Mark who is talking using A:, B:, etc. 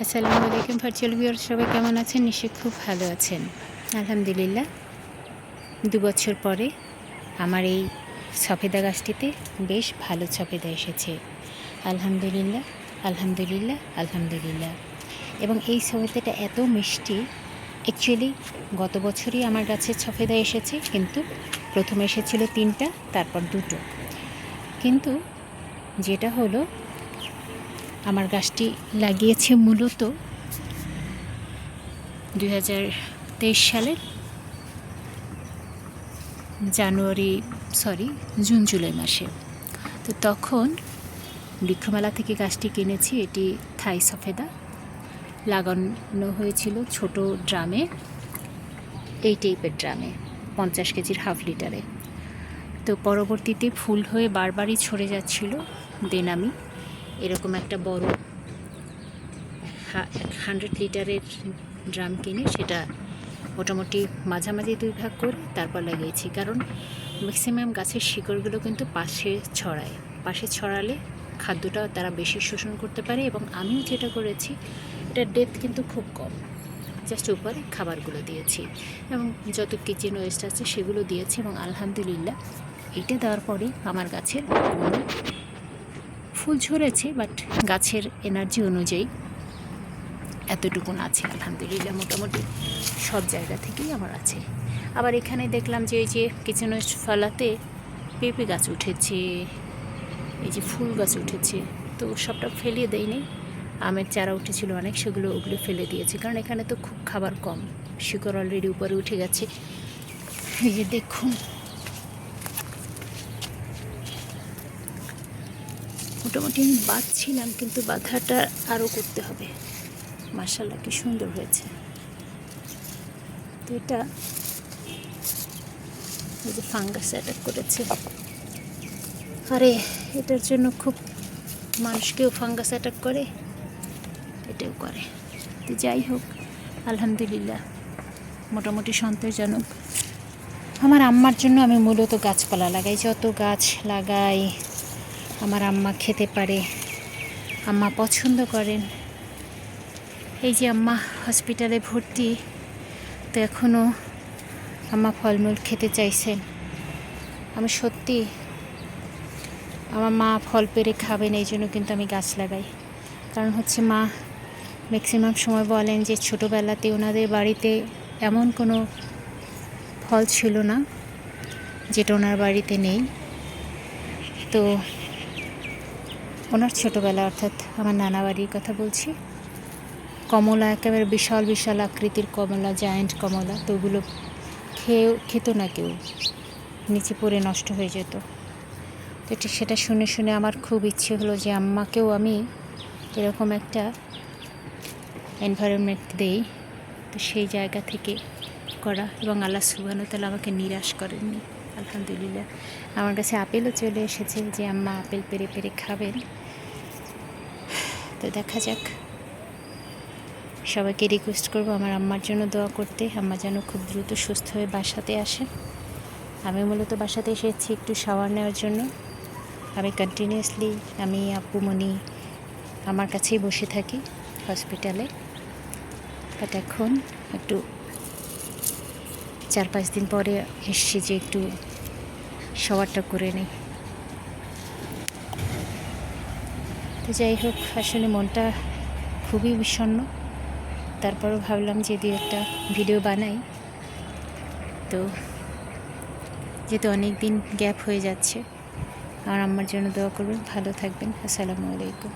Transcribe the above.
A: আসসালামু আলাইকুম virtual viewer, সবাই কেমন আছেন? নিশ্চয়ই খুব ভালো আছেন। আলহামদুলিল্লাহ, 2 বছর পরে আমার এই সফেদা গাছটিতে বেশ ভালো সফেদা এসেছে। আলহামদুলিল্লাহ, আলহামদুলিল্লাহ, আলহামদুলিল্লাহ। এবং এই সফেদাটা এত মিষ্টি, অ্যাকচুয়ালি গত বছরই আমার গাছে সফেদা এসেছে, কিন্তু প্রথমে এসেছিল 3টা, তারপর 2টো। কিন্তু যেটা হলো, আমার গাছটি লাগিয়েছে মূলত 2023 সালের জুন জুলাই মাসে। তো তখন বৃক্ষমেলা থেকে গাছটি কিনেছি। এটি থাই সফেদা, লাগানো হয়েছিল ছোট ড্রামে, এই টাইপের ড্রামে, 50 কেজির হাফ লিটারে। তো পরবর্তীতে ফুল হয়ে বারবারই ছড়ে যাচ্ছিল। দেন আমি এরকম একটা বড় 100 লিটারের ড্রাম কিনে সেটা মোটামুটি মাঝামাঝি 2 ভাগ করে তারপর লাগিয়েছি। কারণ ম্যাক্সিমাম গাছের শিকড়গুলো কিন্তু পাশে ছড়ালে খাদ্যটা তারা বেশি শোষণ করতে পারে। এবং আমিও যেটা করেছি, এটার ডেপথ কিন্তু খুব কম, জাস্ট উপরে খাবারগুলো দিয়েছি এবং যত কিচেন ওয়েস্ট আছে সেগুলো দিয়েছি। এবং আলহামদুলিল্লাহ, এটা দেওয়ার পরে আমার গাছের ফুল ঝরেছে, বাট গাছের এনার্জি অনুযায়ী এতটুকুন আছে। আলহামদুলিল্লাহ, মোটামুটি সব জায়গা থেকেই আমার আছে। আবার এখানে দেখলাম যে এই যে কিচেন ওয়েস্ট ফালাতে পেঁপে গাছ উঠেছে, এই যে ফুল গাছ উঠেছে। তো সবটা ফেলিয়ে দেয়নি, আমের চারা উঠেছিল অনেক, ওগুলো ফেলে দিয়েছি। কারণ এখানে তো খুব খাবার কম, শিকড় অলরেডি উপরে উঠে গেছে। এই যে দেখুন, মোটামুটি আমি বাঁধছিলাম, কিন্তু বাঁধাটা আরও করতে হবে। মাশাআল্লাহ, কি সুন্দর হয়েছে। তো এটা এই যে ফাঙ্গাস অ্যাটাক করেছে, আরে এটার জন্য খুব মানুষকেও ফাঙ্গাস অ্যাটাক করে, এটাও করে। তো যাই হোক, আলহামদুলিল্লাহ, মোটামুটি সন্তোষজনক। আমার আম্মার জন্য আমি মূলত গাছপালা লাগাই, যত গাছ লাগাই আমার আম্মা খেতে পারে, আম্মা পছন্দ করেন। এই যে আম্মা হসপিটালে ভর্তি, তো এখনও আম্মা ফলমূল খেতে চাইছেন। আমি সত্যি, আমার মা ফল পেড়ে খাবেন, এই জন্য কিন্তু আমি গাছ লাগাই। কারণ হচ্ছে, মা ম্যাক্সিমাম সময় বলেন যে ছোটোবেলাতে ওনাদের বাড়িতে এমন কোনো ফল ছিল না যেটা ওনার বাড়িতে নেই। তো ওনার ছোটোবেলা, অর্থাৎ আমার নানা বাড়ির কথা বলছি, কমলা, একেবারে বিশাল বিশাল আকৃতির কমলা, জায়ান্ট কমলা, তো ওগুলো খেত না কেউ, নিচে পড়ে নষ্ট হয়ে যেত। তো সেটা শুনে শুনে আমার খুব ইচ্ছে হলো যে আম্মাকেও আমি এরকম একটা এনভায়রনমেন্ট দেই। তো সেই জায়গা থেকে করা, এবং আল্লাহ সুবহানাহু ওয়া তাআলা আমাকে নিরাশ করেননি। আলহামদুলিল্লাহ, আমার কাছে আপেলও চলে এসেছে যে আম্মা আপেল পেরে পেরে খাবেন। তো দেখা যাক, সবাইকে রিকোয়েস্ট করবো আমার আম্মার জন্য দোয়া করতে, আম্মা যেন খুব দ্রুত সুস্থ হয়ে বাসাতে আসেন। আমি মূলত বাসাতে এসেছি একটু শাওয়ার নেওয়ার জন্য। আমি কন্টিনিউয়াসলি, আমি আপুমণি আমার কাছেই বসে থাকি হসপিটালে। বাট এখন একটু 4-5 দিন পরে এসছি যে একটু শাওয়ারটা করে নিই। তো যাই হোক, আসলে মনটা খুবই বিষণ্ণ। তারপরও ভাবলাম যে 2-একটা ভিডিও বানাই। তো যেহেতু অনেক দিন গ্যাপ হয়ে যাচ্ছে, আমার আম্মার জন্য দোয়া করবেন, ভালো থাকবেন। আসসালামু আলাইকুম।